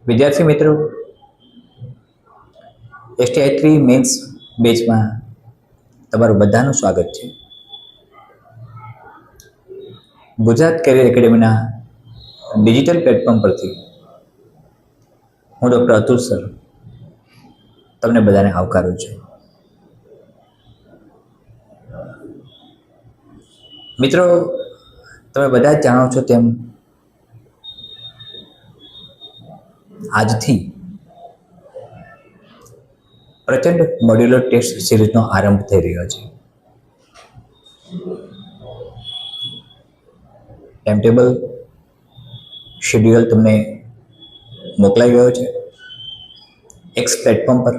વિદ્યાર્થી મિત્રો, STI3 men's બેચમાં તમારું બધાનું સ્વાગત છે. ગુજરાત કેરિયર એકેડેમીના ડિજિટલ પ્લેટફોર્મ પરથી હું ડૉક્ટર અતુલ સર તમને બધાને આવકારું છું. મિત્રો, તમે બધા જ જાણો છો તેમ આજથી પ્રચંડ મોડ્યુલર ટેસ્ટ સિરીઝનો આરંભ થઈ રહ્યો છે. ટાઈમટેબલ શેડ્યુલ તમને મોકલાઈ ગયો છે. એક્સ પ્લેટફોર્મ પર,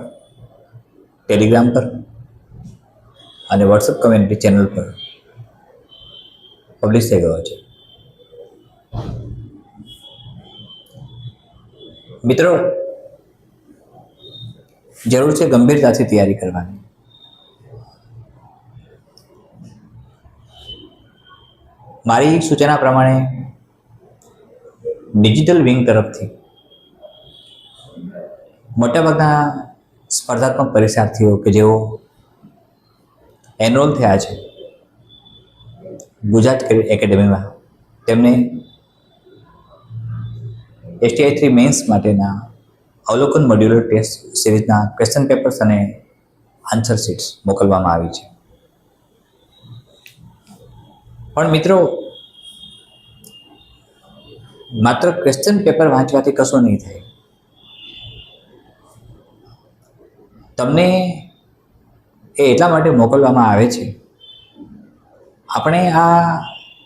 ટેલિગ્રામ પર અને વોટ્સએપ કમ્યુનિટી ચેનલ પર પબ્લિશ થઈ ગયો છે. મિત્રો, જરૂર છે ગંભીરતાથી તૈયારી કરવાની. મારી સૂચના પ્રમાણે ડિજિટલ વિંગ તરફથી મોટાભાગના સ્પર્ધાત્મક પરીક્ષાર્થીઓ કે જેઓ એનરોલ થયા છે ગુજરાત કેરિયર એકેડેમીમાં, તેમને STI3 મેન્સ માટેના અવલોકન મોડ્યુલર ટેસ્ટ સિરીઝના ક્વેશ્ચન પેપર્સ અને આન્સર શીટ્સ મોકલવામાં આવી છે. પણ મિત્રો, માત્ર ક્વેશ્ચન પેપર વાંચવાથી કશું નહીં થાય. તમને એ એટલા માટે મોકલવામાં આવે છે. આપણે આ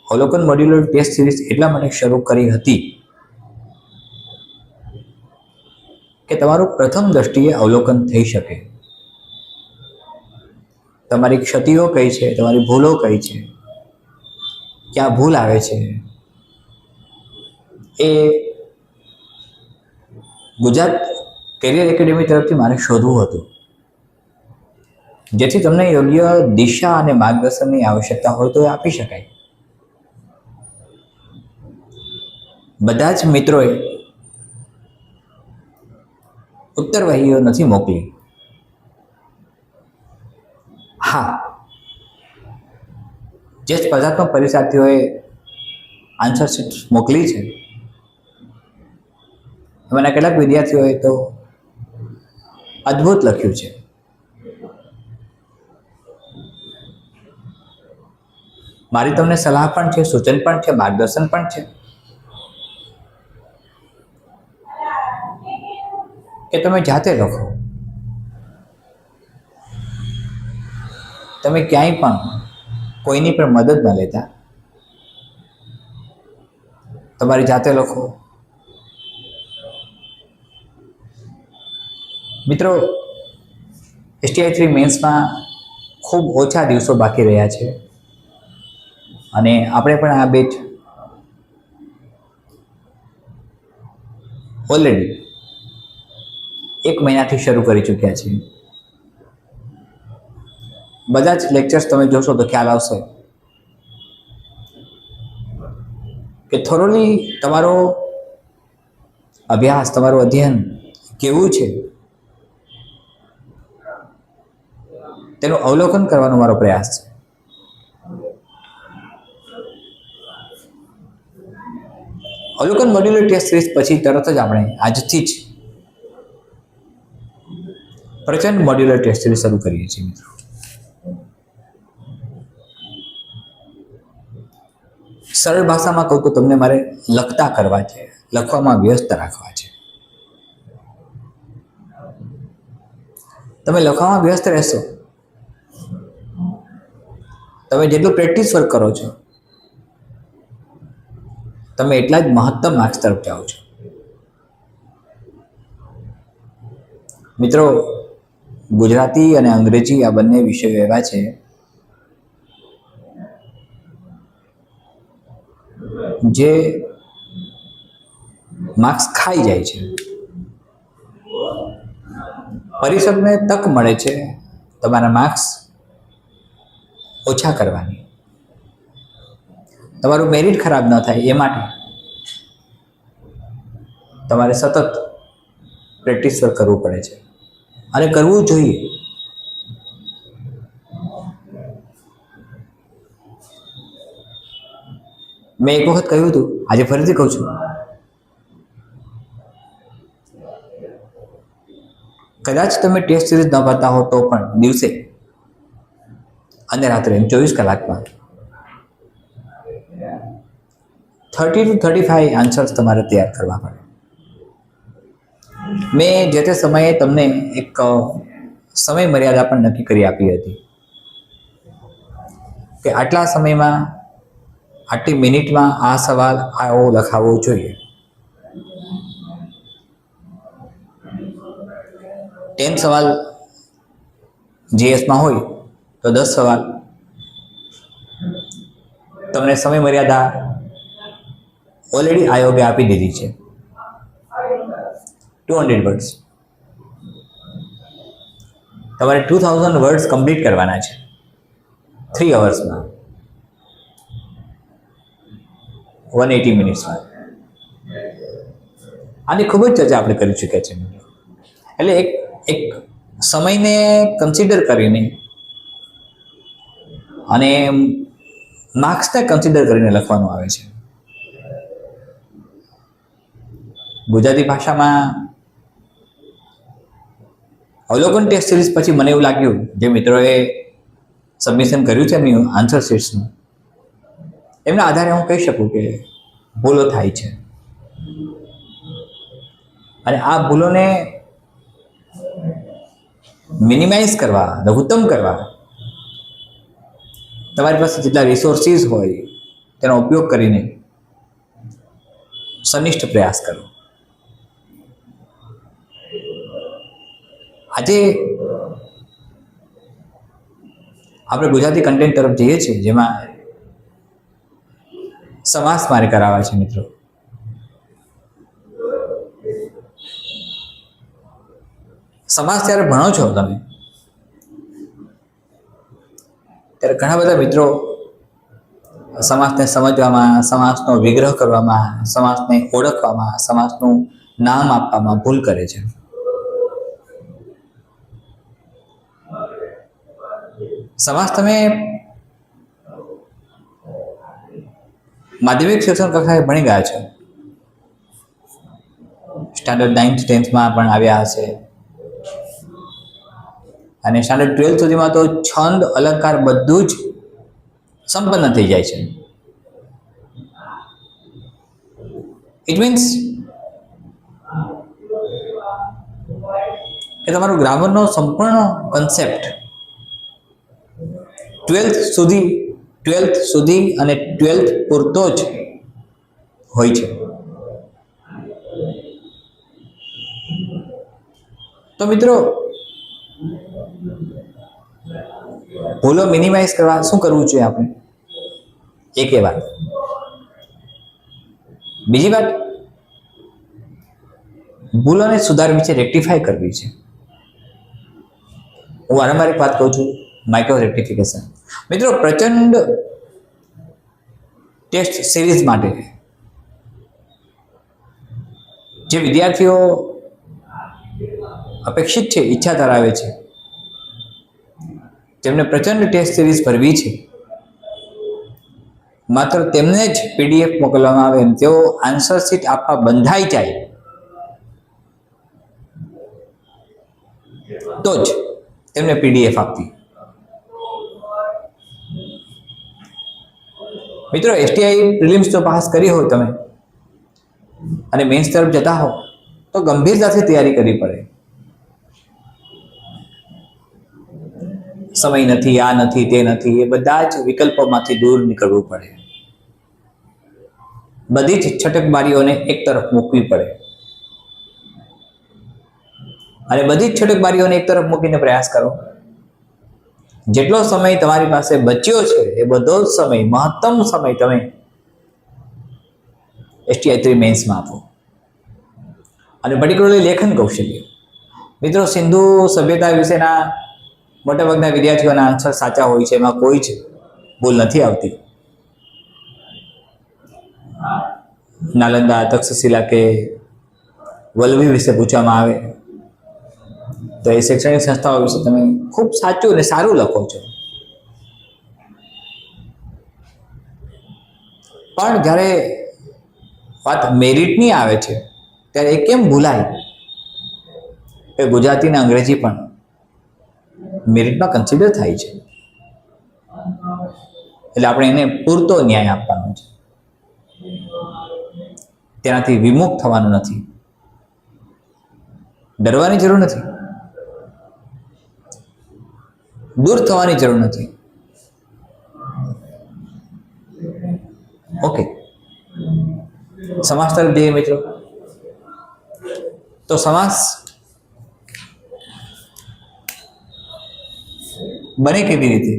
અવલોકન મોડ્યુલર ટેસ્ટ સિરીઝ એટલા માટે શરૂ કરી હતી કે તમારું પ્રથમ દ્રષ્ટિએ અવલોકન થઈ શકે. તમારી ક્ષતિઓ કઈ છે, તમારી ભૂલો કઈ છે, ક્યાં ભૂલ આવે છે, એ ગુજરાત કેરિયર એકેડેમી તરફથી મારે શોધવું હતું, જેથી તમને યોગ્ય દિશા અને માર્ગદર્શનની આવશ્યકતા હોય તો એ આપી શકાય. બધા જ મિત્રોએ ઉત્તરવહીઓ નથી મોકલી. હા, જે સ્પર્ધાત્મક પરીક્ષાર્થીઓએ આન્સર શીટ મોકલી છે એમાંના કેટલાક વિદ્યાર્થીઓએ તો અદ્ભુત લખ્યું છે. મારી તમને સલાહ પણ છે, સૂચન પણ છે, માર્ગદર્શન પણ છે કે તમે જાતે લખો. તમે ક્યાંય પણ કોઈની પણ મદદ ન લેતા તમારી જાતે લખો. મિત્રો, STI3 મેન્સમાં ખૂબ ઓછા દિવસો બાકી રહ્યા છે અને આપણે પણ આ બેચ ઓલરેડી 1 મહિનાથી શરૂ કરી ચૂક્યા છીએ. બધા જ લેક્ચર્સ તમે જોશો તો ખ્યાલ આવશે કે થોરોલી તમારો અભ્યાસ, તમારું અધ્યયન કેવું છે તેનું અવલોકન કરવાનો મારો પ્રયાસ છે. અવલોકન મોડ્યુલર ટેસ્ટ સિરીઝ પછી તરત જ આપણે આજથી જ પ્રચંડ મોડ્યુલર ટેસ્ટ સિરીઝ શરૂ કરીએ છીએ. મિત્રો, સરળ ભાષામાં કહું તો તમને મારે લખતા કરવા છે, લખવામાં વ્યસ્ત રાખવા છે. તમે લખવામાં વ્યસ્ત રહેશો, તમે જેટલું પ્રેક્ટિસ વર્ક કરો છો તમે એટલા જ મહત્તમ માર્ક્સ તરફ જાઓ છો. મિત્રો, ગુજરાતી અને અંગ્રેજી આ બંને વિષયો એવા છે જે માર્ક્સ ખાઈ જાય છે. પરીક્ષકને તક મળે છે તમારા માર્ક્સ ઓછા કરવાની, તમારું મેરિટ ખરાબ ન થાય એ માટે તમારે સતત પ્રેક્ટિસ વર્ક કરવું પડે છે અને કરવું જોઈએ. મેં એક વખત કહ્યું હતું, આજે ફરીથી કહું છું, કદાચ તમે ટેસ્ટ સિરીઝ ન ભરતા હો તો પણ દિવસે અને રાત્રે 24 કલાકમાં 30 to 35 આન્સર્સ તમારે તૈયાર કરવા પડે. મેં જે તે સમયે તમને એક સમય મર્યાદા પણ નક્કી કરી આપી હતી કે આટલા સમયમાં, આટલી મિનિટમાં આ સવાલ આવો લખાવવો જોઈએ. 10 સવાલ જીએસમાં હોય તો 10 સવાલ. તમને સમય મર્યાદા ઓલરેડી આયોગે આપી દીધી છે, 200 વર્ડ્સ. તમારે 2000 વર્ડ્સ કમ્પ્લીટ કરવાના છે 3 અવર્સમાં, 180 મિનિટ્સમાં. આની ખૂબ જ ચર્ચા આપણે કરી ચૂક્યા છીએ. એટલે એક સમયને કન્સિડર કરીને અને માર્ક્સને કન્સિડર કરીને લખવાનું આવે છે. ગુજરાતી ભાષામાં અવલોકન ટેસ્ટ સિરીઝ પછી મને એવું લાગ્યું, જે મિત્રોએ સબમિશન કર્યું છે એમની આન્સર શીટ્સનું, એમના આધારે હું કહી શકું કે ભૂલો થાય છે અને આ ભૂલોને મિનિમાઇઝ કરવા, લઘુત્તમ કરવા તમારી પાસે જેટલા રિસોર્સિસ હોય તેનો ઉપયોગ કરીને સનિષ્ઠ પ્રયાસ કરો. આજે આપણે ગુજરાતી કન્ટેન્ટ તરફ જઈએ છીએ, જેમાં સમાસ મારે કરાવવા છે. મિત્રો, સમાસ જ્યારે ભણો છો તમે, ત્યારે ઘણા બધા મિત્રો સમાસને સમજવામાં, સમાસનો વિગ્રહ કરવામાં, સમાસને ઓળખવામાં, સમાસનું નામ આપવામાં ભૂલ કરે છે. સમાસ તમે માધ્યમિક શિક્ષણ કક્ષાએ ભણી ગયા છો, સ્ટાન્ડર્ડ 9th 10thમાં પણ આવ્યા હશે અને સ્ટાન્ડર્ડ 12th સુધીમાં તો છંદ, અલંકાર બધું જ સંપન્ન થઈ જાય છે. ઇટ મીન્સ કે તમારું ગ્રામરનો સંપૂર્ણ કન્સેપ્ટ 12th સુધી અને 12th પૂરતો જ હોય છે. તો મિત્રો, ભૂલો મિનિમાઇઝ કરવા શું કરવું જોઈએ આપણે? એક એ વાત. બીજી વાત, ભૂલોને સુધારવી છે, રેક્ટિફાય કરવી છે. હું વારંવાર એક વાત કહું છું, માઇક્રો રેક્ટિફિકેશન. મિત્રો, પ્રચંડ ટેસ્ટ સિરીઝ માટે જે વિદ્યાર્થીઓ અપેક્ષિત છે, ઈચ્છા ધરાવે છે, જેમને પ્રચંડ ટેસ્ટ સિરીઝ ભરવી છે, માત્ર તેમને જ પીડીએફ મોકલવામાં આવે અને તેઓ આન્સર શીટ આપવા બંધાઈ જાય તો જ તેમને પીડીએફ આપવી. મિત્રો, એસટીઆઈ પ્રિલિમ્સ જો પાસ કરી હોય તમે અને મેન્સ તરફ જતા હો તો ગંભીરતાથી તૈયારી કરવી પડે. સમય નથી, આ નથી, તે નથી, એ બધા જ વિકલ્પોમાંથી દૂર નીકળવું પડે. બધી જ છટકબારીઓને એક તરફ મૂકવી પડે અને બધી જ છટકબારીઓને એક તરફ મૂકીને પ્રયાસ કરો. જેટલો સમય તમારી પાસે બચ્યો છે એ બધો જ સમય, મહત્તમ સમય તમે એસટીઆઈ 3 મેન્સમાં આપો. અને પર્ટિક્યુલરલી લેખન કૌશલ્ય. મિત્રો, સિંધુ સભ્યતા વિશેના મોટાભાગના વિદ્યાર્થીઓના આન્સર સાચા હોય છે, એમાં કોઈ જ ભૂલ નથી આવતી. નાલંદા, તક્ષશિલા કે વલ્લભી વિશે પૂછવામાં આવે તો એ શૈક્ષણિક સંસ્થાઓ વિશે તમે ખૂબ સાચું અને સારું લખો છો. પણ જ્યારે વાત મેરિટની આવે છે ત્યારે એ કેમ ભૂલાય કે ગુજરાતી અને અંગ્રેજી પણ મેરિટમાં કન્સિડર થાય છે. એટલે આપણે એને પૂરતો ન્યાય આપવાનો છે, તેનાથી વિમુખ થવાનું નથી, ડરવાની જરૂર નથી, દૂર થવાની જરૂર નથી. ઓકે, સમાસ તરફ જઈએ મિત્રો. તો સમાસ બને કેવી રીતે?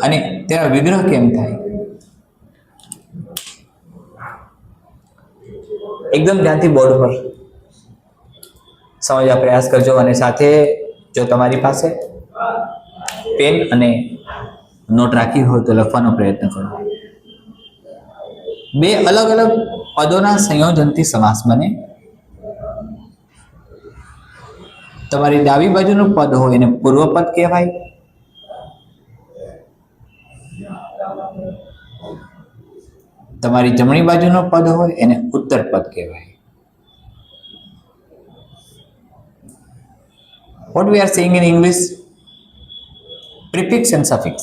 અને તેનો વિગ્રહ કેમ થાય? એકદમ ધ્યાનથી બોર્ડ પર સમજવા પ્રયાસ કરજો અને સાથે જો તમારી પાસે પેન અને નોટ રાખી હોય તો લખવાનો પ્રયત્ન કરો. બે અલગ અલગ પદોના સંયોજનથી સમાસ બને. તમારી ડાબી બાજુનું પદ હોય એને પૂર્વ પદ કહેવાય. તમારી જમણી બાજુનું પદ હોય એને ઉત્તર પદ કહેવાય. What we are saying in English? Prefix and suffix.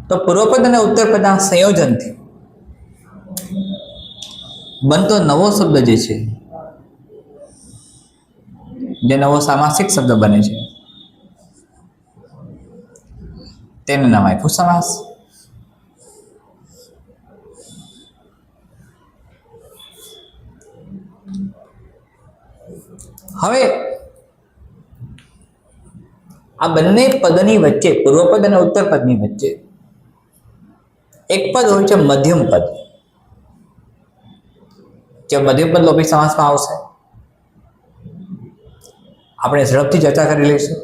તો પૂર્વપદ અને ઉત્તરપદના સંયોજનથી બનતો નવો શબ્દ જે છે, જે નવો સામાસિક શબ્દ બને છે, તેનું નામ આપ્યું સમાસ. હવે આ બંને પદની વચ્ચે, પૂર્વપદ અને ઉત્તરપદની વચ્ચે એક પદ હોય છે મધ્યમ પદ. જે મધ્યમ પદ લોપી સમાસમાં આવશે. આપણે ઝડપથી ચર્ચા કરી લઈશું.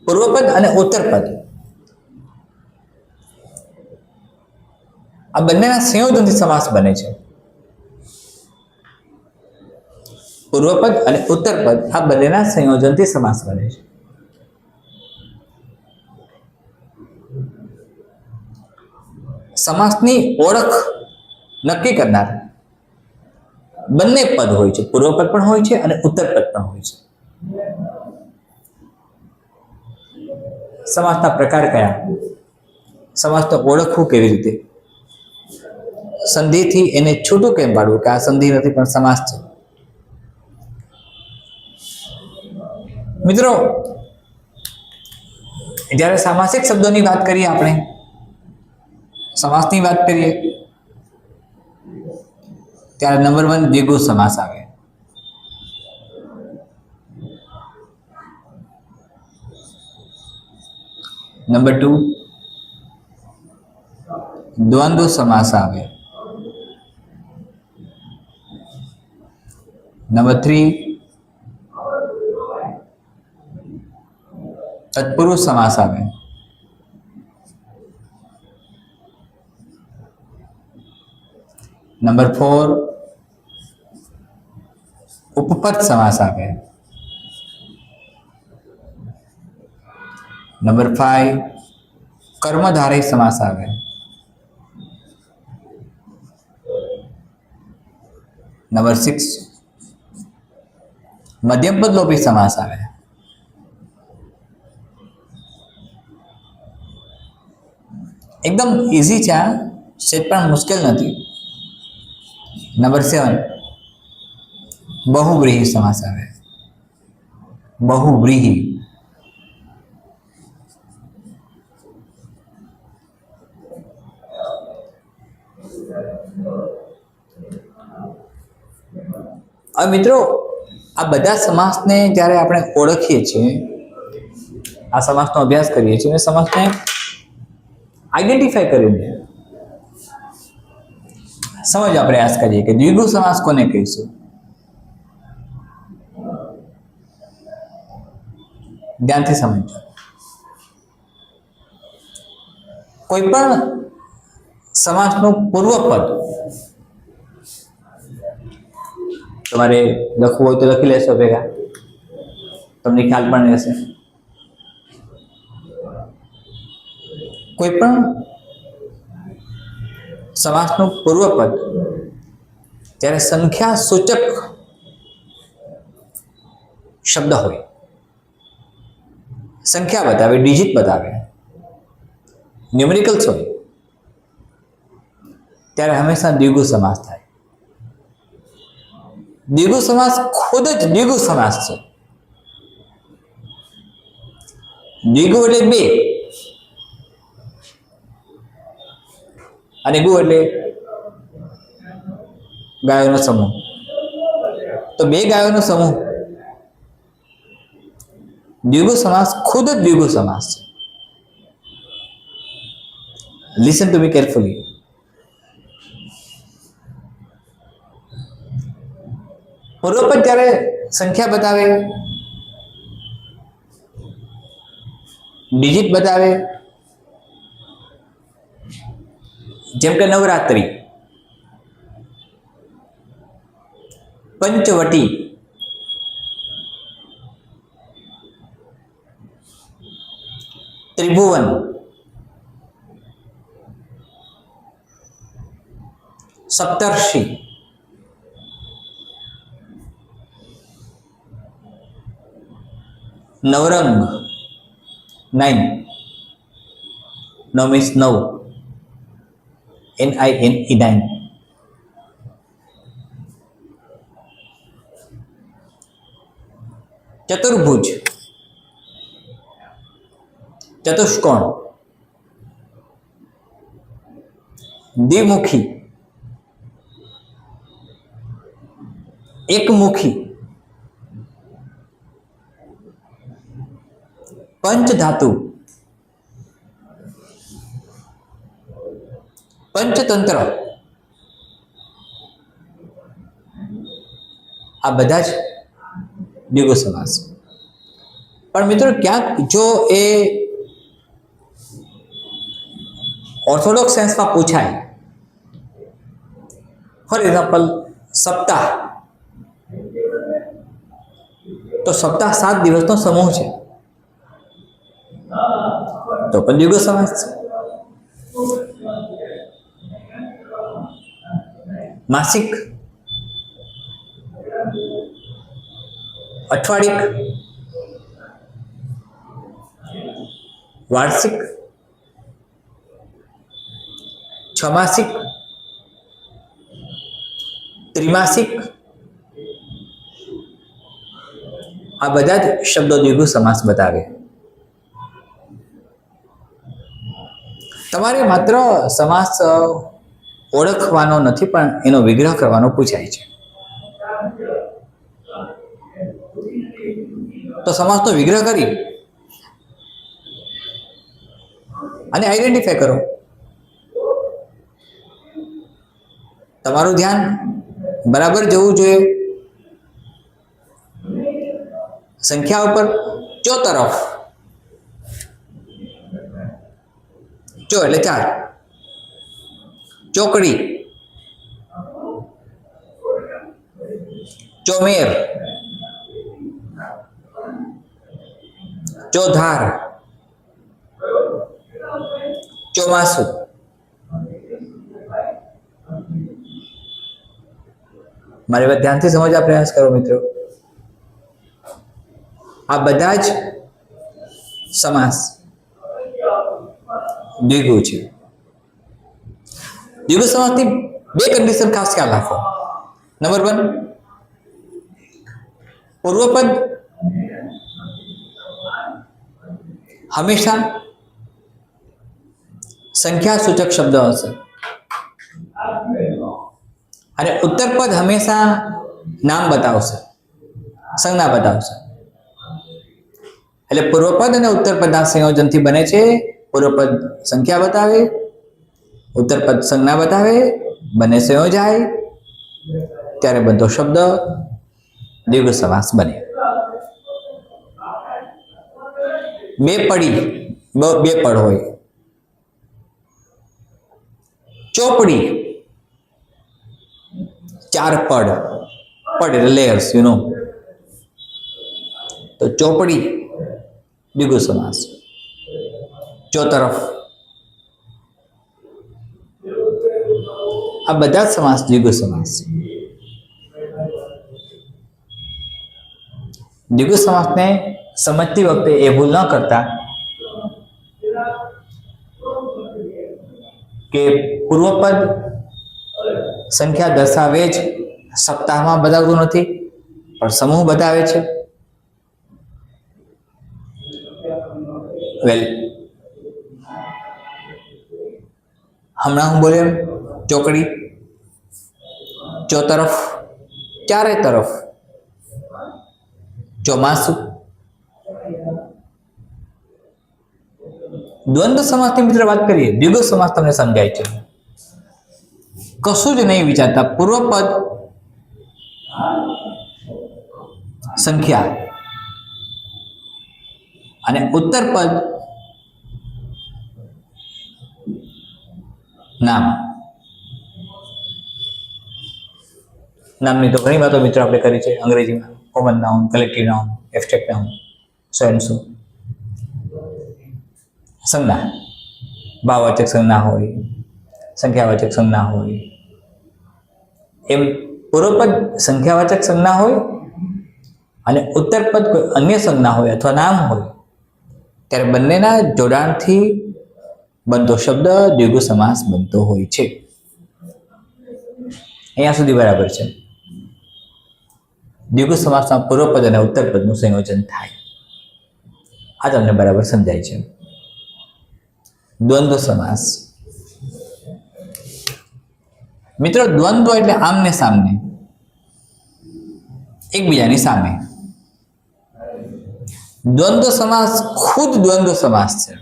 પૂર્વપદ અને ઉત્તરપદ આ બંનેના સંયોજનથી સમાસ બને છે. પૂર્વપદ અને ઉત્તરપદ આ બંનેના સંયોજનથી સમાસ બને છે. સમાસની ઓળખ નક્કી કરનાર બંને પદ હોય છે, પૂર્વપદ પણ હોય છે અને ઉત્તરપદ પણ હોય છે. સમાસના પ્રકાર કયા? સમાસને ઓળખવું કેવી રીતે? સંધિથી એને છૂટું કેમ પાડવું કે આ સંધિ નથી પણ સમાસ છે? મિત્રો, જ્યારે સામાસિક શબ્દોની વાત કરીએ, આપણે સમાસની વાત કરીએ, ત્યારે નંબર 1 દ્વિગુ સમાસ આવે. નંબર 2 દ્વંદ્વ સમાસ આવે. નંબર 3 તત્પુરુષ સમાસ આવે. નંબર 4 ઉપપદ સમાસ આવે. નંબર 5 કર્મધારય સમાસ આવે. નંબર 6 મધ્યમપદ લોપી સમાસ આવે. એકદમ ઈઝી છે, આ સેટ પણ મુશ્કેલ નથી. નંબર 7 બહુવ્રીહી સમાસ આવે. બહુવ્રીહી. હવે મિત્રો, આ બધા સમાસને જ્યારે આપણે ઓળખીએ છીએ, આ સમાસનો અભ્યાસ કરીએ છીએ અને સમાસને આઈડેન્ટિફાઈ કરીને સમજવા પ્રયાસ કરીએ કે દ્વિગુ સમાસ કોને કહીશું. ધ્યાનથી સમજો. કોઈ પણ સમાસનું પૂર્વપદ તમારે લખવું હોય તો લખી લેશો ભેગા, તમને ખ્યાલ પણ રહેશે. કોઈ પણ સમાસનું પૂર્વપદ જ્યારે સંખ્યા સૂચક શબ્દ હોય, સંખ્યા બતાવે, ડિજિટ બતાવે, ન્યુમેરિકલ્સ હોય, ત્યારે હંમેશા દ્વિગુ સમાસ થાય. દ્વિગુ સમાસ ખુદ જ દ્વિગુ સમાસ છે. દ્વિગુ એટલે બે અને ગુ એટલે ગાયોનો સમૂહ. તો બે ગાયોનો સમૂહ દ્વિગુ સમાસ ખુદ જ દ્વિગુ સમાસ છે. Listen to me carefully. પૂર્વપદ જ્યારે સંખ્યા બતાવે, ડિજિટ બતાવે, જેમ કે નવરાત્રિ, પંચવટી, ત્રિભુવન, સપ્તર્ષિ, નવરંગ, 9, 9 means 9, NINE, 9. ચતુર્ભુજ, ચતુષ્કોણ, દ્વિમુખી, એકમુખી, પંચધાતુ, પંચતંત્ર, આ બધા જ દ્વિગુ સમાસ. પણ મિત્રો ક્યાંક જો એ ઓર્થોડોક્સ સેન્સમાં પૂછાય, ફોર એક્ઝામ્પલ સપ્તાહ, તો સપ્તાહ 7 દિવસનો સમૂહ છે, તો પણ દ્વિગુ સમાસ છે. માસિક, અઠવાડિક, વાર્ષિક, છમાસિક, ત્રિમાસિક, આ બધા જ શબ્દો દ્વિગુ સમાસ બતાવે. તમારે માત્ર સમાસ ઓળખવાનો નથી, પણ એનો વિગ્રહ કરવાનો પૂછાય છે. તો સમાસનો વિગ્રહ કરી અને આઈડેન્ટિફાય કરો. તમારું ધ્યાન બરાબર જવું જોઈએ સંખ્યા ઉપર. ચો તરફ, ચો એટલે 4, ચોકડી, ચોમેર, ચોધાર, ચોમાસુ. મારી વાત ધ્યાનથી સમજવા પ્રયાસ કરો મિત્રો. આ બધા જ સમાસ દ્વિગુ છે. દ્વિગુ સમાસની 2 કન્ડિશન ખાસ ખ્યાલ રાખો. નંબર 1, પૂર્વપદ હંમેશા સંખ્યા સૂચક શબ્દ હશે અને ઉત્તરપદ હંમેશા નામ બતાવશે, સંજ્ઞા બતાવશે. એટલે પૂર્વપદ અને ઉત્તરપદના સંયોજનથી બને છે. પૂર્વપદ સંખ્યા બતાવે, ઉત્તરપદ સંજ્ઞા બતાવે, બંને સંયોજાય ત્યારે બધો શબ્દ દ્વિગુ સમાસ બને. બે પડ હોય, ચોપડી, 4 પડ, પડ એટલે લેયર્સ, તો ચોપડી દ્વિગુ સમાસ. ચોતરફ, આ બધા જ સમાસ દ્વિગુ સમાસ. દ્વિગુ સમાસને સમજતી વખતે એ ભૂલ ન કરતા કે પૂર્વપદ સંખ્યા દર્શાવે જ સપ્તાહમાં બતાવતું નથી, પણ સમૂહ બતાવે છે. વેલ, હમણાં હું બોલ્યો ચોકડી, ચોતરફ, ચારે તરફ, ચોમાસું. દ્વંદ્વ સમાસની મિત્ર વાત કરીએ, દ્વિગુ સમાસ તમને સમજાય છે. કશું જ નહીં વિચારતા, પૂર્વપદ સંખ્યા અને ઉત્તરપદ નામ. નામની તો ઘણી વાતો મિત્રો આપણે કરી છે અંગ્રેજીમાં. Common noun, collective noun, abstract noun, so and so. સંજ્ઞા, ભાવવાચક સંજ્ઞા હોય, સંખ્યાવાચક સંજ્ઞા હોય. એમ પૂર્વપદ સંખ્યાવાચક સંજ્ઞા હોય અને ઉત્તરપદ કોઈ અન્ય સંજ્ઞા હોય અથવા નામ હોય, ત્યારે બંનેના જોડાણથી બનતો શબ્દ દ્વિગુ સમાસ બનતો હોય છે. અહીંયા સુધી બરાબર છે. દ્વિગુ સમાસમાં પૂર્વપદ અને ઉત્તરપદનું સંયોજન થાય. આ તમને બરાબર સમજાય છે. દ્વંદ્વ સમાસ. મિત્રો, દ્વંદ્વ એટલે આમને સામને, એકબીજાની સામે. દ્વંદ્વ સમાસ ખુદ દ્વંદ્વ સમાસ છે.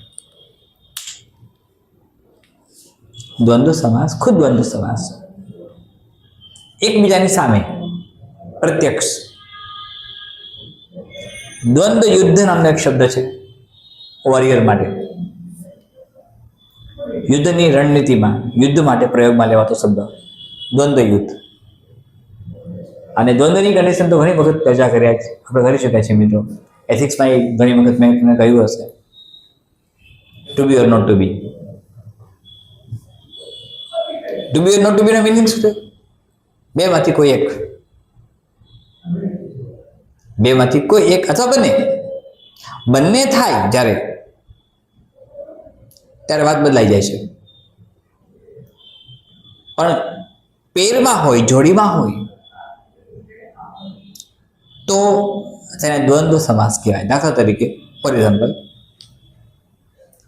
દ્વંદ્વ સમાસ ખુદ દ્વંદ્વ સમાસ છે. એકબીજાની સામે, પ્રત્યક્ષ. દ્વંદ્વ યુદ્ધ નામનો એક શબ્દ છે વોરિયર માટે. યુદ્ધની રણનીતિમાં, યુદ્ધ માટે પ્રયોગમાં લેવાતો શબ્દ દ્વંદ્વ યુદ્ધ. અને દ્વંદ્વની કન્ડિશન તો ઘણી વખત ચર્ચા કર્યા છે, આપણે કરી શક્યા છીએ મિત્રો. એથિક્સમાં ઘણી વખત મેં તમને કહ્યું હશે, to be or not to be. To be or not to be નો મિનિંગ શું છે? બેમાંથી કોઈ એક, બેમાંથી કોઈ એક અથવા બંને. બંને થાય ત્યારે વાત બદલાઈ જાય છે. પણ પેરમાં હોય, જોડીમાં હોય તો તેને દ્વંદ્વ સમાસ કહેવાય. દાખલા તરીકે, ફોર એક્ઝામ્પલ,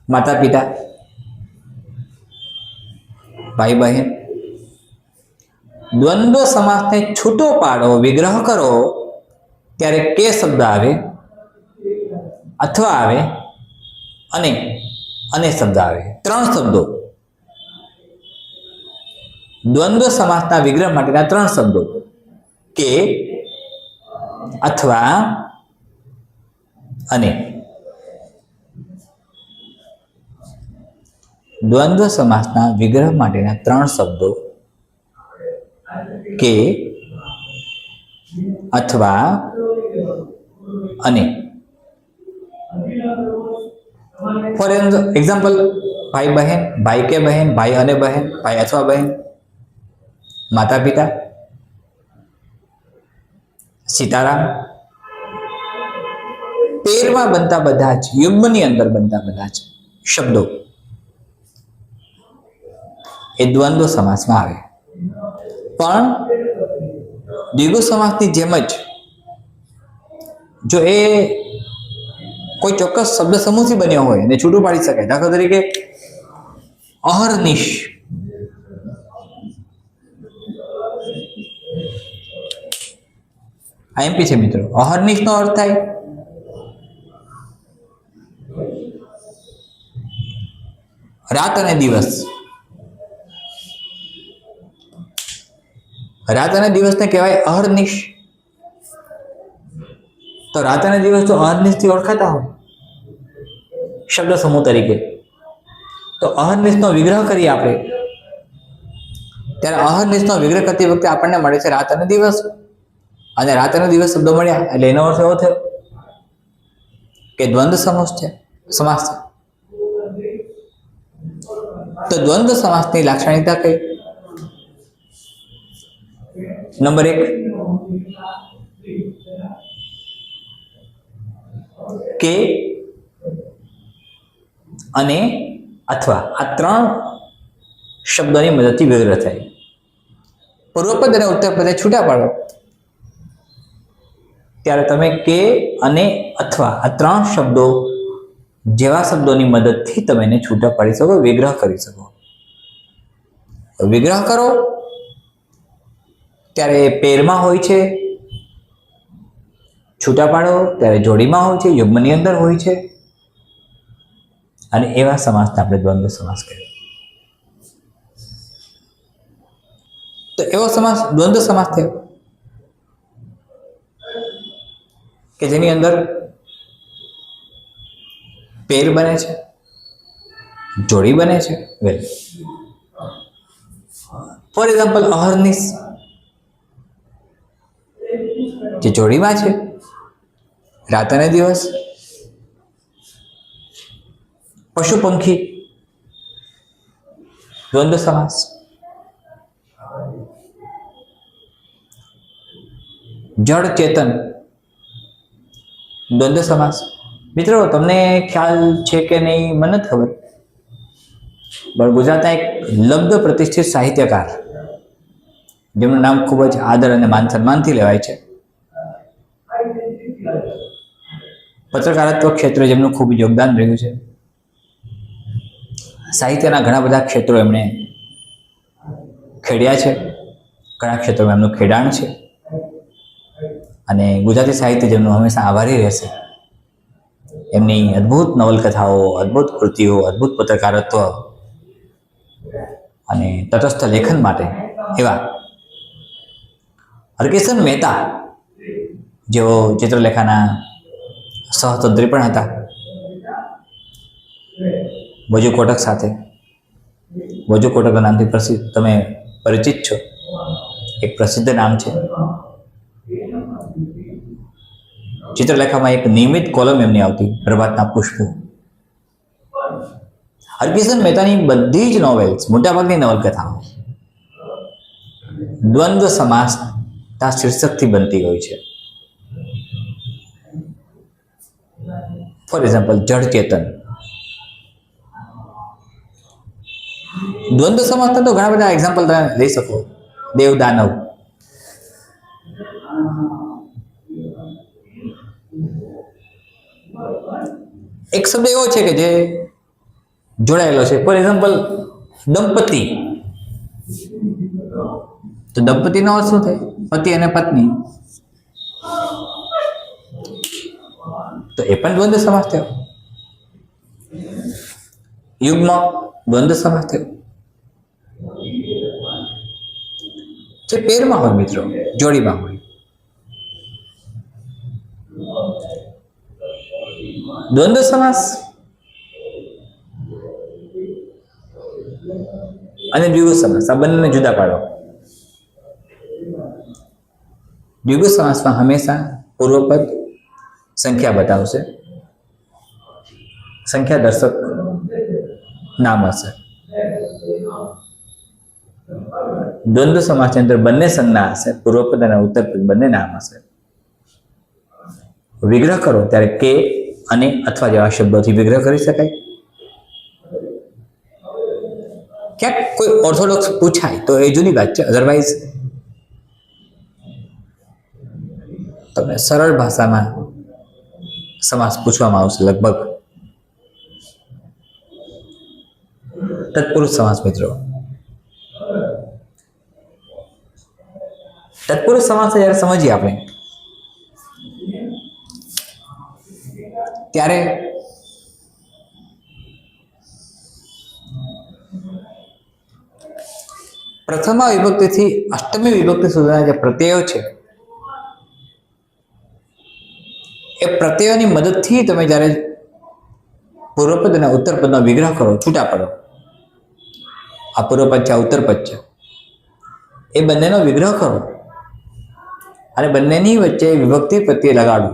માતા પિતા, ભાઈ બહેન. દ્વંદ્વ સમાસને છૂટો પાડો, વિગ્રહ કરો ત્યારે કે શબ્દ આવે, અથવા આવે, અને શબ્દ આવે. 3 શબ્દો. દ્વંદ્વ સમાસના વિગ્રહ માટેના 3 શબ્દો, કે, અથવા, અને. દ્વંદ્વ સમાસના વિગ્રહ માટેના 3 શબ્દો, કે, અથવા, અને. ફોર એક્ઝામ્પલ, ભાઈ બહેન, ભાઈ કે બહેન, ભાઈ અને બહેન, ભાઈ અથવા બહેન, માતા પિતા, સીતારામ. પેરમાં બનતા બધા જ, યુગ્મની અંદર બનતા બધા જ શબ્દો એ દ્વંદ્વ સમાસમાં આવે. પણ દ્વિગુ સમાસની જેમ જ જો એ કોઈ ચોક્કસ શબ્દ સમૂહથી બન્યો હોય અને છૂટું પાડી શકાય. દાખલા તરીકે, અહર્નિશ. આઈએમપી છે મિત્રો. અહર્નિશ નો અર્થ થાય રાત અને દિવસ. રાત અને દિવસને કહેવાય અહર્નિશ. તો રાત અને દિવસ તો અહર્નિશથી ઓળખાતા હોય શબ્દ સમૂહ તરીકે. તો અહર્નિશનો વિગ્રહ કરીએ આપણે ત્યારે અહર્નિશનો વિગ્રહ કરતી વખતે આપણને મળે છે રાત અને દિવસ, અને રાત અને દિવસ શબ્દો મળ્યા એટલે એનો અર્થ એવો થયો કે દ્વંદ્વ સમાસ છે. તો દ્વંદ્વ સમાસની લાક્ષણિકતા કઈ? નંબર 1, કે અને અથવા આ 3 શબ્દોની મદદથી વિગ્રહ થાય. પૂર્વપદ અને ઉત્તરપદે છૂટા પાડો ત્યારે તમે કે અને અથવા આ 3 શબ્દો જેવા શબ્દોની મદદથી તમે એને છૂટા પાડી શકો, વિગ્રહ કરી શકો. વિગ્રહ કરો ત્યારે પેરમાં હોય છે, છૂટા પાડો ત્યારે જોડીમાં હોય છે, યુગ્મની અંદર હોય છે, અને એવા સમાસને આપણે દ્વંદ્વ સમાસ કહીએ. તો એવો સમાસ દ્વંદ્વ સમાસ થયો કે જેની અંદર પેર બને છે, જોડી બને છે. વેલ, ફોર એક્ઝામ્પલ અહર્નિશ જે જોડીમાં છે, રાત અને દિવસ, પશુ પંખી દ્વંદ્વ સમાસ, જળ ચેતન દ્વંદ્વ સમાસ. મિત્રો, તમને ખ્યાલ છે કે નહીં મને નથી ખબર, પણ ગુજરાતના એક લબ્ધ પ્રતિષ્ઠિત સાહિત્યકાર જેમનું નામ ખૂબ જ આદર અને માન સન્માનથી લેવાય છે, પત્રકારત્વ ક્ષેત્રે જેમનું ખૂબ યોગદાન રહ્યું છે, સાહિત્યના ઘણા બધા ક્ષેત્રો એમણે ખેડ્યા છે, ઘણા ક્ષેત્રોમાં એમનું ખેડાણ છે, અને ગુજરાતી સાહિત્ય જેમનું હંમેશા આભારી રહેશે. એમની અદ્ભુત નવલકથાઓ, અદ્ભુત કૃતિઓ, અદ્ભુત પત્રકારત્વ અને તટસ્થ લેખન માટે એવા હરકિશન મહેતા જેઓ ચિત્રલેખાના સહતંત્રી પણ હતા, વજુ કોટક સાથે. વજુ કોટકના નામથી પ્રસિદ્ધ, તમે પરિચિત છો, એક પ્રસિદ્ધ નામ છે. ચિત્રલેખામાં એક નિયમિત કોલમ એમની આવતી, પ્રભાતના પુષ્પો. હરકિશન મહેતાની બધી જ નોવેલ્સ, મોટાભાગની નવલકથાઓ દ્વંદ્વ સમાસના શીર્ષકથી બનતી હોય છે. ફોર એક્ઝામ્પલ જળ ચેતન. દ્વંદ્વ સમાસના તો ઘણા બધા એક્ઝામ્પલ તમે લઈ શકો. દેવ દાનવ, એક શબ્દ એવો છે કે જે જોડાયેલો છે. ફોર એક્ઝામ્પલ દંપતિ. તો દંપતિનો અર્થ શું થાય? પતિ અને પત્ની. તો એ પણ દ્વંદ્વ સમાસ થયો. યુગ્મ દ્વંદ્વ સમાસ થયો. જે પેરમાં હોય મિત્રો, જોડીમાં હોય. દ્વંદ્વ સમાસ અને દ્વિગુ સમાસ, આ બંનેને જુદા પાડો. દ્વિગુ સમાસમાં હંમેશા પૂર્વપદ સંખ્યા બતાવશે, સંખ્યા દર્શક નામ હશે. દ્વંદ્વ સમાસની અંદર બંને સંજ્ઞા હશે, પૂર્વપદ અને ઉત્તરપદ બંને નામ હશે. વિગ્રહ કરો ત્યારે કે અને અથવા જેવા શબ્દોથી વિગ્રહ કરી શકાય. ક્યાંક કોઈ ઓર્થોડોક્સ પૂછાય તો એ જુદી વાત છે, અધરવાઇઝ તમને સરળ ભાષામાં સમાસ પૂછવામાં આવશે લગભગ. તત્પુરુષ સમાસ મિત્રો, તત્પુરુષ સમાસ જ્યારે સમજીએ આપણે ત્યારે પ્રથમા વિભક્તિથી અષ્ટમી વિભક્તિ સુધીના જે પ્રત્યયો છે એ પ્રત્યયોની મદદથી તમે જ્યારે પૂર્વપદ અને ઉત્તરપદનો વિગ્રહ કરો, છૂટા પડો. આ પૂર્વપદ છે, આ ઉત્તરપદ છે. એ બંનેનો વિગ્રહ કરો અને બંનેની વચ્ચે વિભક્તિ પ્રત્યય લગાડો,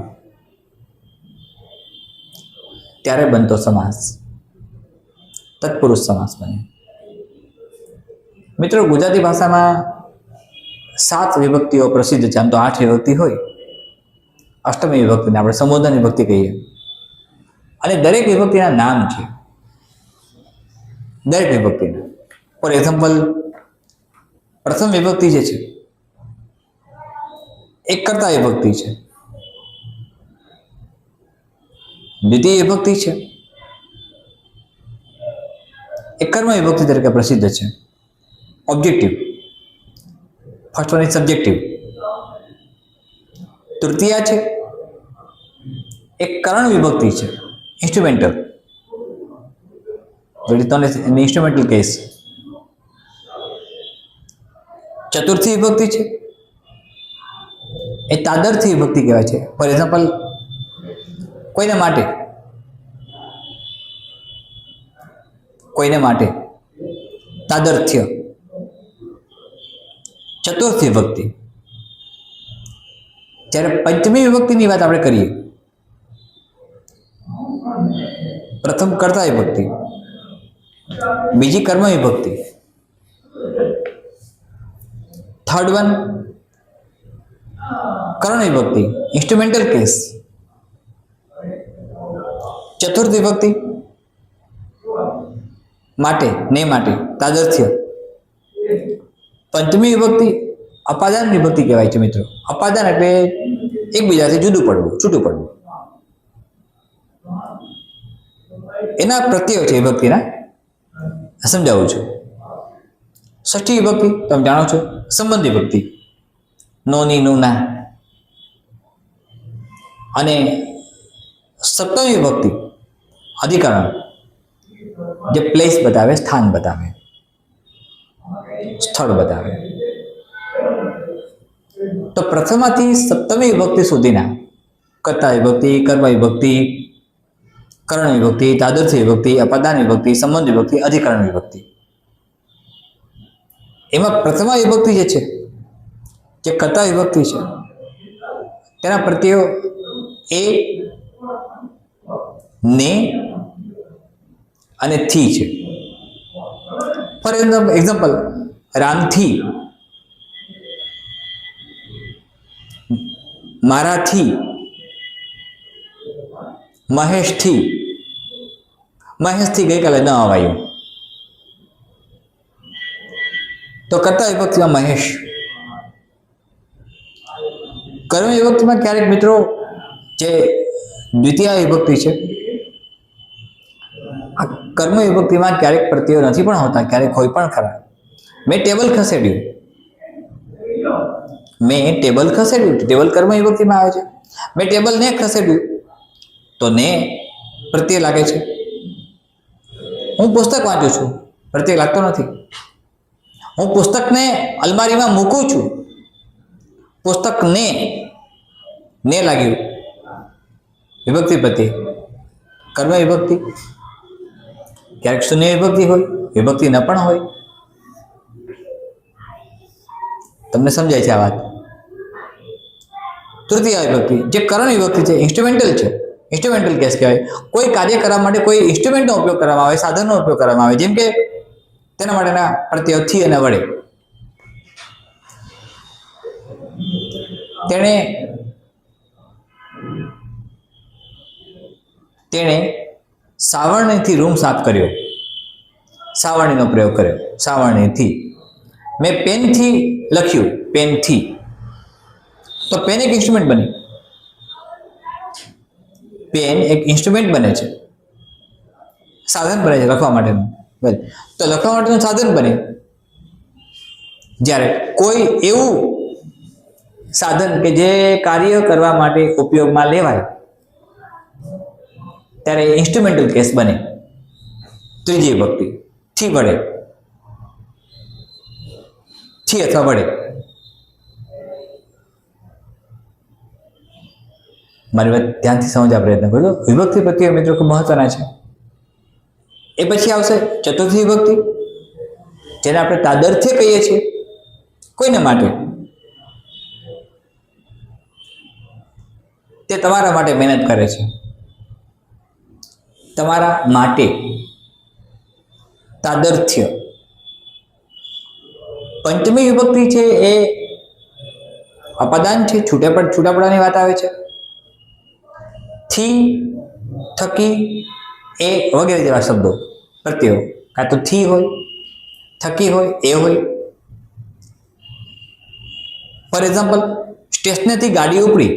ત્યારે બનતો સમાસ તત્પુરુષ સમાસ બને. મિત્રો, ગુજરાતી ભાષામાં 7 વિભક્તિઓ પ્રસિદ્ધ છે. આમ તો 8 વિભક્તિ હોય. અષ્ટમી વિભક્તિને આપણે સંબોધન વિભક્તિ કહીએ, અને દરેક વિભક્તિના નામ છે. દરેક વિભક્તિના, ફોર એક્ઝામ્પલ, પ્રથમ વિભક્તિ જે છે એક કર્તા વિભક્તિ છે, દ્વિતીય વિભક્તિ છે એક કર્મ વિભક્તિ તરીકે પ્રસિદ્ધ છે, objective. First one is subjective. તૃતીયા છે એક કરણ વિભક્તિ છે, ઇન્સ્ટ્રુમેન્ટલ, ઇન્સ્ટ્રુમેન્ટલ કેસ. ચતુર્થી વિભક્તિ છે એ તાદર્થી વિભક્તિ કહેવાય છે. ફોર એક્ઝામ્પલ, કોઈને માટે તાદર્થ્ય. ચતુર્થી વિભક્તિ. જ્યારે પંચમી વિભક્તિની વાત આપણે કરીએ, પ્રથમ કર્તા વિભક્તિ, બીજી કર્મ વિભક્તિ, થર્ડ વન કરણ વિભક્તિ, ઇન્સ્ટ્રુમેન્ટલ કેસ. ચતુર્થ વિભક્તિ માટે, તાદર્થ્ય. પંચમી વિભક્તિ અપાદાન વિભક્તિ કહેવાય છે. મિત્રો, અપાદાન એટલે એકબીજાથી જુદું પડવું, છૂટું પડવું. એના પ્રત્યયો છે વિભક્તિના, સમજાવું છું. ષષ્ઠી વિભક્તિ તમે જાણો છો, સંબંધ વિભક્તિ, નોની, નુના. અને સપ્તમી વિભક્તિ અધિકરણ, જે પ્લેસ બતાવે, સ્થાન બતાવે, સ્થળ બતાવે. તો પ્રથમથી સપ્તમી વિભક્તિ સુધીના કર્તા વિભક્તિ, કર્મ વિભક્તિ, કરણ વિભક્તિ, તાદર્થી વિભક્તિ, અપાદાન વિભક્તિ, સંબંધ વિભક્તિ, અધિકરણ વિભક્તિ. એમાં પ્રથમ વિભક્તિ જે છે, જે કર્તા વિભક્તિ છે, તેના પ્રત્યયો એ, ને અને થી છે. ફોર એક્ઝામ્પલ, રામથી, મારાથી, મહેશથી. મહેશથી ગઈકાલે ન અવાયું, તો કર્તા વિભક્તિમાં મહેશ. કર્મ વિભક્તિમાં ક્યારેક મિત્રો જે દ્વિતીય વિભક્તિ છે, આ કર્મ વિભક્તિમાં ક્યારેક પ્રત્યયો નથી પણ હોતા, ક્યારેક હોય પણ ખરા. મેં ટેબલ ખસેડ્યું, ટેબલ કર્મ વિભક્તિમાં આવે છે. મેં ટેબલ ને ખસેડ્યું, તો ને પ્રત્યય લાગે છે. હું પુસ્તક વાંચું છું, પ્રત્યય લાગતો નથી. હું પુસ્તકને અલમારીમાં મૂકું છું, પુસ્તક ને લાગ્યું, વિભક્તિ પ્રત્યય. કર્મ વિભક્તિ. ક્યારેક શૂન્ય વિભક્તિ હોય, વિભક્તિ ન પણ હોય. તમને સમજાય છે આ વાત? તૃતીય વિભક્તિ, જે કરણ વિભક્તિ છે, ઇન્સ્ટ્રુમેન્ટલ છે, ઇન્સ્ટ્રુમેન્ટલ કેસ કહેવાય. કોઈ કાર્ય કરવા માટે કોઈ ઇન્સ્ટ્રુમેન્ટનો ઉપયોગ કરવામાં આવે, સાધનનો ઉપયોગ કરવામાં આવે, જેમ કે તેના માટેના પ્રત્યયો થી અને વડે. તેણે સાવરણીથી રૂમ સાફ કર્યો, સાવરણીનો પ્રયોગ કર્યો, સાવરણીથી. મેં પેનથી લખ્યું, પેનથી. તો પેન એક ઇન્સ્ટ્રુમેન્ટ બની. પેન એક ઇન્સ્ટ્રુમેન્ટ બને છે, સાધન બને છે લખવા માટેનું. તો લખવા માટેનું સાધન બને જ્યારે કોઈ એવું સાધન કે જે કાર્ય કરવા માટે ઉપયોગમાં લેવાય, ત્યારે ઇન્સ્ટ્રુમેન્ટલ કેસ બને. ત્રીજી વિભક્તિ, થી વડે, થી અથવા વડે. મારી વાત ધ્યાનથી સમજવા પ્રયત્ન કરજો. વિભક્તિ પ્રત્યય મિત્રો ખૂબ મહત્વના છે. એ પછી આવશે ચતુર્થી વિભક્તિ, જેને આપણે તાદર્થ્ય કહીએ છીએ. કોઈને માટે, તે તમારા માટે મહેનત કરે છે, તમારા માટે તાદર્થ્ય. પંચમી વિભક્તિ છે એ અપદાન છે, છૂટાપડાની વાત આવે છે. થી, થકી, એ વગેરે જેવા શબ્દો પ્રત્યયો કાં તો થી હોય, થકી હોય, એ હોય. ફોર એક્ઝામ્પલ, સ્ટેશનેથી ગાડી ઉપડી,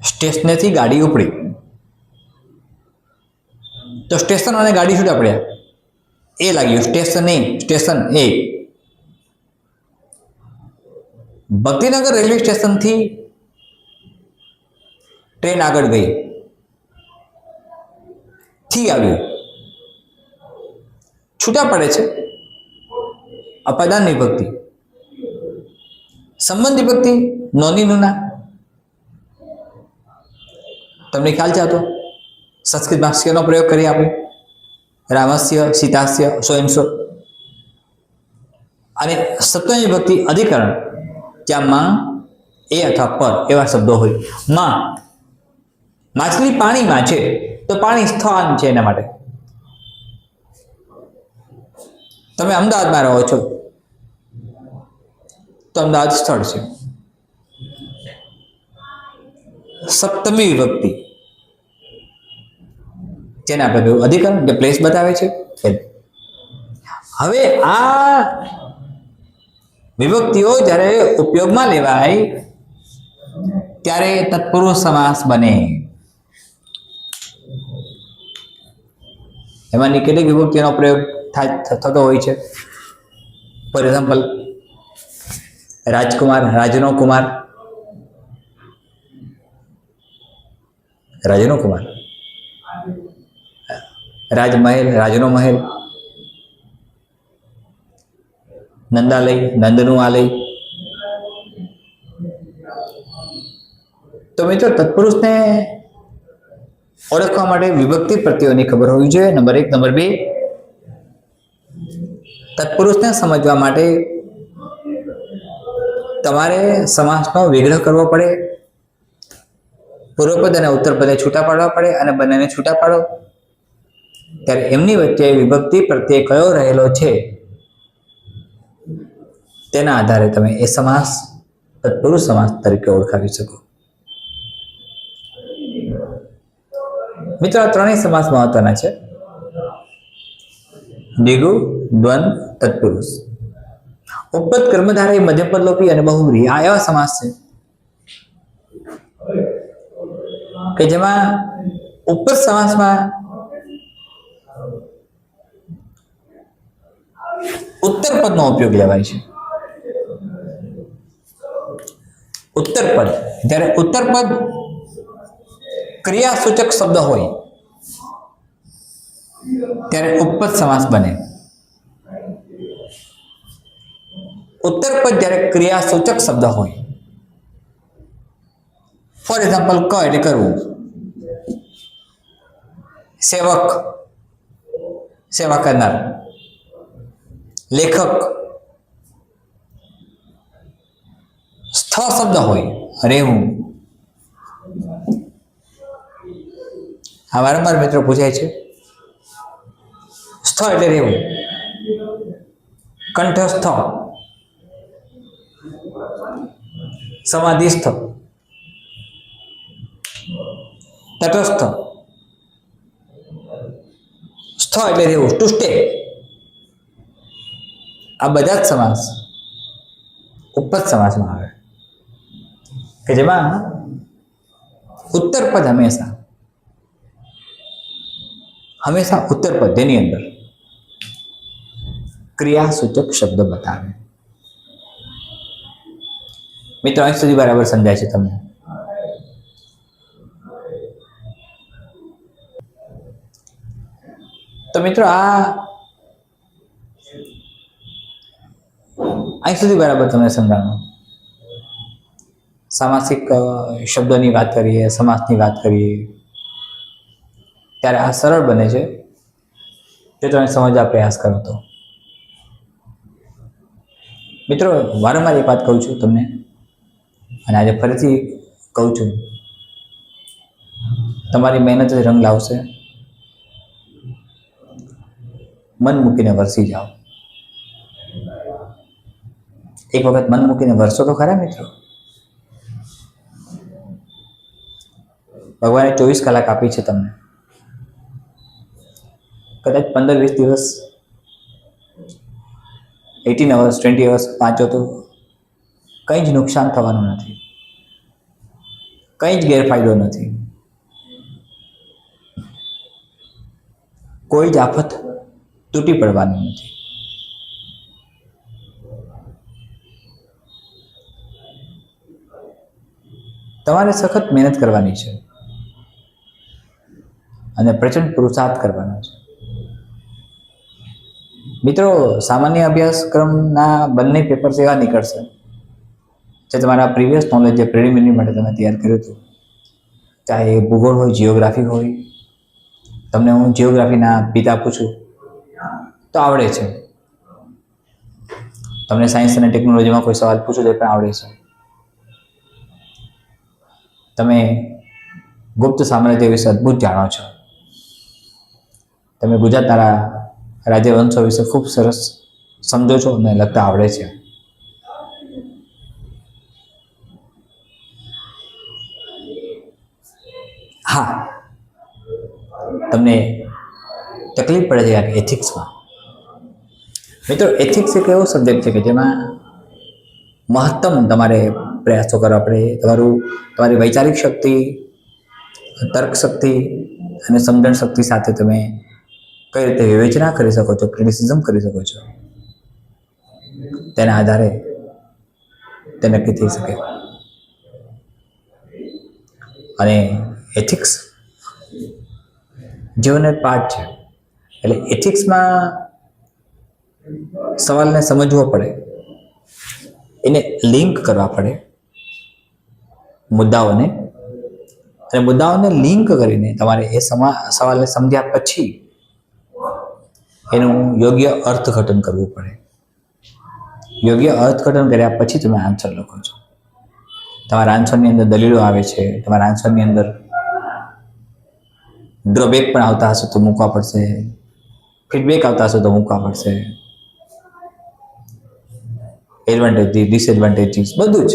સ્ટેશનેથી ગાડી ઉપડી તો સ્ટેશન અને ગાડી છૂટા પડ્યા, એ લાગ્યું સ્ટેશન એ. ભક્તિનગર રેલવે સ્ટેશનથી ટ્રેન આગળ ગઈ, થી આવ્યું, છૂટા પડે છે, અપદાન વિભક્તિ. સંબંધ વિભક્તિ નોની નુના, તમને ખ્યાલ છે? તો સંસ્કૃત ભાષ્યનો પ્રયોગ કરીએ આપણે, રામસ્ય, સીતાસ્ય, સોયંસો. અને સપ્તમી વિભક્તિ અધિકરણ, જ્યાં માં, એ અથવા પર એવા શબ્દો હોય. માં, માછલી પાણીમાં છે તો પાણી સ્થાન છે એના માટે. તમે અમદાવાદમાં રહો છો તો અમદાવાદ સ્થળ છે. સપ્તમી વિભક્તિ, જેને આપણે કહ્યું અધિકરણ, જે પ્લેસ બતાવે છે. હવે આ વિભક્તિઓ જ્યારે ઉપયોગમાં લેવાય ત્યારે તત્પુરુષ સમાસ બને. એમાંની કેટલીક વિભક્તિનો પ્રયોગ થતો હોય છે. ફોર એક્ઝામ્પલ, રાજકુમાર, રાજનો કુમાર, રાજનો કુમાર. રાજમહેલ, રાજનો મહેલ. નંદાલય, નંદનું આલય. તો મિત્રો, તત્પુરુષને ઓળખવા માટે વિભક્તિ પ્રત્યયોની ખબર હોવી જોઈએ, નંબર 1. નંબર 2, તત્પુરુષને સમજવા માટે તમારે સમાસનો વિગ્રહ કરવો પડે, પૂર્વપદ અને ઉત્તરપદે છૂટા પાડવા પડે, અને બંનેને છૂટા પાડો ત્યારે એમની વચ્ચે વિભક્તિ પ્રત્યય કયો રહેલો છે તેના આધારે તમે એ સમાસ તત્પુરુષ સમાસ તરીકે ઓળખાવી શકો. મિત્રો, આ ત્રણેય સમાસ મહત્વના છે: દ્વિગુ, દ્વંદ, તત્પુરુષ. ઉપપદ, કર્મધારય, મધ્યપદ લોપી અને બહુવ્રીહી આ એવા સમાસ છે કે જેમાં ઉપપદ સમાસમાં ઉત્તરપદનો ઉપયોગ લેવાય છે. ઉત્તરપદ, જ્યારે ઉત્તરપદ ક્રિયાસૂચક શબ્દ હોય ત્યારે ઉપપદ સમાસ બને. ઉત્તરપદ જ્યારે ક્રિયાસૂચક શબ્દ હોય, ફોર એક્ઝામ્પલ, ક એટલે કરવું, સેવક, સેવા કરનાર, લેખક. સ્થ શબ્દ હોય, રહેવું. આ વારંવાર મિત્રો પૂછાય છે. સ્થ એટલે રહેવું, કંઠસ્થ, સમાધિસ્થ, તટસ્થ. સ્થ એટલે રહેવું, ટુષ્ટે. આ બધા જ સમાસ ઉપપદ સમાસમાં આવે કે જેમાં ઉત્તરપદ હંમેશા ઉત્તરપદ તેની અંદર ક્રિયાસૂચક શબ્દ બતાવે. મિત્રો, અહીં સુધી બરાબર સમજાય છે તમને? તો મિત્રો, અહીં સુધી બરાબર તમને સમજાણું. સામાસિક શબ્દોની વાત કરીએ, સમાસની વાત કરીએ ત્યારે આ સરળ બને છે જો તમે સમજવા પ્રયાસ કરો તો. મિત્રો, વારંવાર એક વાત કહું છું તમને, અને આજે ફરીથી કહું છું, તમારી મહેનત જ રંગ લાવશે. મન મૂકીને વરસી જાઓ. એક વખત મન મૂકીને વરસો તો ખરા મિત્રો. ભગવાને 24 કલાક આપી છે તમને. કદાચ 15-20 દિવસ, 18 અવર્સ, 20 અવર્સ વાંચો તો કંઈ જ નુકસાન થવાનું નથી, કંઈ જ ગેરફાયદો નથી, કોઈ જ આફત તૂટી પડવાની નથી. તમારે સખત મહેનત કરવાની છે અને પ્રચંડ પુરુષાર્થ કરવાનો છે. મિત્રો, સામાન્ય અભ્યાસક્રમના બંને પેપર્સ એવા નીકળશે જે તમારા પ્રીવિયસ નોલેજ, જે પ્રિલિમિનરી માટે તમે તૈયાર કર્યું હતું, ચાહે એ ભૂગોળ હોય, જિયોગ્રાફી હોય. તમને હું જિયોગ્રાફીના પિતા પૂછું તો આવડે છે. તમને સાયન્સ અને ટેકનોલોજીમાં કોઈ સવાલ પૂછો તો પણ આવડે છે. તમે ગુપ્ત સામ્રાજ્ય વિશે અદ્ભુત જાણો છો. તમે ગુજરાતના રાજ્યવંશો વિશે ખૂબ સરસ સમજો છો અને લખતા આવડે છે. હા, તમને તકલીફ પડે છે એથિક્સમાં. મિત્રો, એથિક્સ એક એવો સબ્જેક્ટ છે કે જેમાં મહત્તમ તમારે પ્રયાસો કરવા પડે. તમારી વૈચારિક શક્તિ, તર્ક શક્તિ અને સમજણ શક્તિ સાથે તમે કઈ રીતે વિવેચના કરી શકો છો, ક્રિટિસિઝમ કરી શકો છો, તેના આધારે તે નક્કી થઈ શકે. અને એથિક્સ જીવનનો એક પાર્ટ છે. એટલે એથિક્સમાં સવાલને સમજવો પડે, એને લિંક કરવા પડે મુદ્દાઓને, અને મુદ્દાઓને લિંક કરીને તમારે એ સવાલને સમજ્યા પછી એનું યોગ્ય અર્થઘટન કરવું પડે. યોગ્ય અર્થઘટન કર્યા પછી તમે આન્સર લખો છો. તમારા આન્સરની અંદર દલીલો આવે છે, તમારા આન્સરની અંદર ડ્રોબેક પણ આવતા હશે તો મૂકવા પડશે, ફીડબેક આવતા હશે તો મૂકવા પડશે, એડવાન્ટેજીસ, ડિસએડવાન્ટેજીસ બધું જ.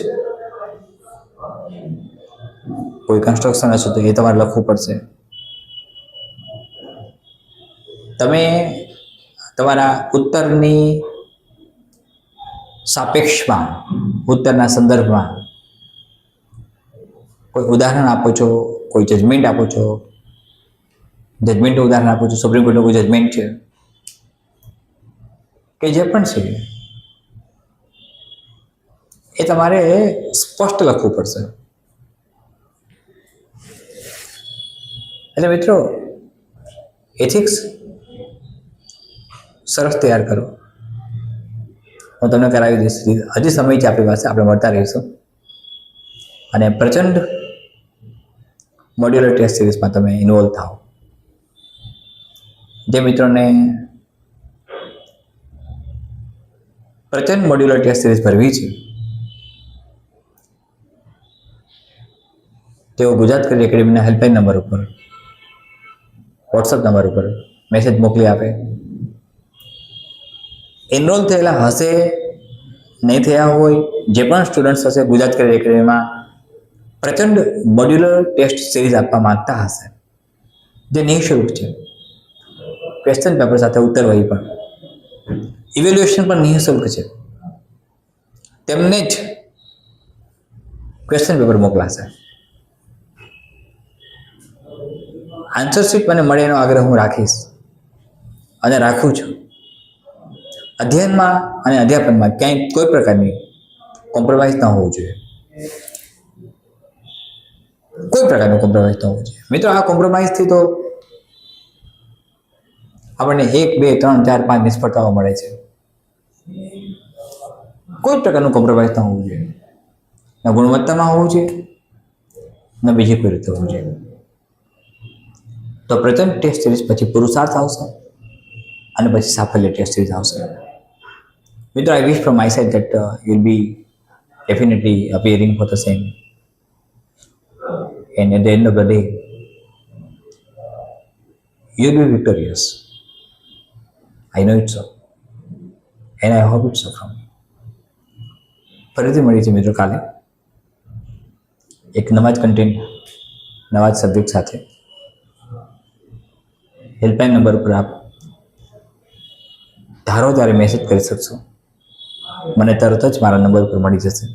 કોઈ કન્સ્ટ્રક્શન હશે તો એ તમારે લખવું પડશે. તમે તમારા ઉત્તરની સાપેક્ષમાં, ઉત્તરના સંદર્ભમાં કોઈ ઉદાહરણ આપો છો, કોઈ જજમેન્ટ આપો છો, જજમેન્ટનું ઉદાહરણ આપો છો, સુપ્રીમ કોર્ટનું કોઈ જજમેન્ટ છે કે જે પણ છે એ તમારે સ્પષ્ટ લખવું પડશે. એટલે મિત્રો, એથિક્સ સરસ તૈયાર કરો. હું તમને કરાવી દઈશ. હજી સમય છે આપણી પાસે, આપણે મળતા રહીશું. અને પ્રચંડ મોડ્યુલર ટેસ્ટ સિરીઝમાં તમે ઇન્વોલ્વ થાઓ. જે મિત્રોને પ્રચંડ મોડ્યુલર ટેસ્ટ સિરીઝ ભરવી છે તેઓ ગુજરાત કરી એકેડમીના હેલ્પલાઇન નંબર ઉપર, વોટ્સઅપ નંબર ઉપર મેસેજ મોકલી આપે. એનરોલ થયેલા હશે, નહીં થયા હોય, જે પણ સ્ટુડન્ટ્સ હશે ગુજરાત કરી એકેડમીમાં પ્રચંડ મોડ્યુલર ટેસ્ટ સિરીઝ આપવા માંગતા હશે, જે નિઃશુલ્ક છે. ક્વેશ્ચન પેપર સાથે ઉત્તર વહી પણ, ઇવેલ્યુએશન પણ નિઃશુલ્ક છે. તેમને જ ક્વેશ્ચન પેપર મોકલાશે. આન્સર શીટ મને મળે એનો આગ્રહ હું રાખીશ અને રાખું છું. અધ્યયનમાં અને અધ્યાપનમાં ક્યાંય કોઈ પ્રકારની કોમ્પ્રોમાઇઝ ન હોવું જોઈએ. કોઈ પ્રકારનું કોમ્પ્રોમાઇઝ ન હોવું જોઈએ. મિત્રો, આ કોમ્પ્રોમાઇઝથી તો આપણને 1, 2, 3, 4, 5 નિષ્ફળતાઓ મળે છે. કોઈ પ્રકારનું કોમ્પ્રોમાઇઝ ન હોવું જોઈએ. ન ગુણવત્તામાં હોવું જોઈએ, ન બીજી કોઈ રીતે હોવું જોઈએ. તો પ્રચંડ ટેસ્ટ સિરીઝ પછી પુરુષાર્થ આવશે અને પછી સાફલ્ય ટેસ્ટ સિરીઝ આવશે. મિત્રો, I wish from my side that you'll be definitely appearing for the same. And at the end of the day, you'll be victorious. I know it so. And I hope it so from you. ફરીથી મળી છે મિત્રો કાલે એક નવા જ content, નવા જ સબ્જેક્ટ સાથે. હેલ્પલાઇન નંબર પર આપ ધારો ત્યારે મેસેજ કરી શકશો. મને તરત જ મારા નંબર પર મળી જશે.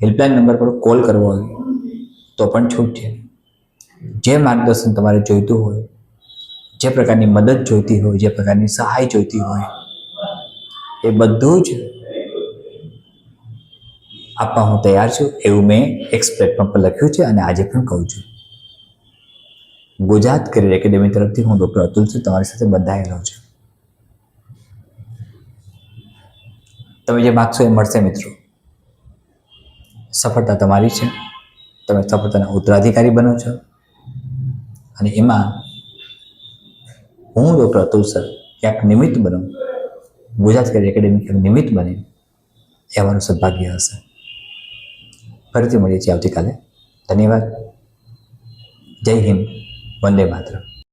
હેલ્પલાઇન નંબર પર કોલ કરવો હોય તો પણ છૂટ છે. જે માર્ગદર્શન તમારે જોઈતું હોય, જે પ્રકારની મદદ જોઈતી હોય, જે પ્રકારની સહાય જોઈતી હોય, એ બધું જ આપવા હું તૈયાર છું, એવું મેં એક્સ પ્લેટફોર્મ પર લખ્યું છે અને આજે પણ કહું છું. ગુજરાત કરિયર એકેડેમી તરફથી હું ડૉક્ટર અતુલ છું, તમારી સાથે બંધાયેલો છું. તમે જે માગશો એ મળશે મિત્રો. સફળતા તમારી છે. તમે સફળતાના ઉત્તરાધિકારી બનો છો અને એમાં હું ડૉક્ટર અતુલ સર ક્યાંક નિમિત્ત બનું, ગુજરાત કરિયર એકેડેમી ક્યાંક નિમિત્ત બને એ અમારું સદભાગ્ય હશે. ફરીથી મળીએ છીએ આવતીકાલે. ધન્યવાદ. જય હિન્દ. વંદે માતરમ.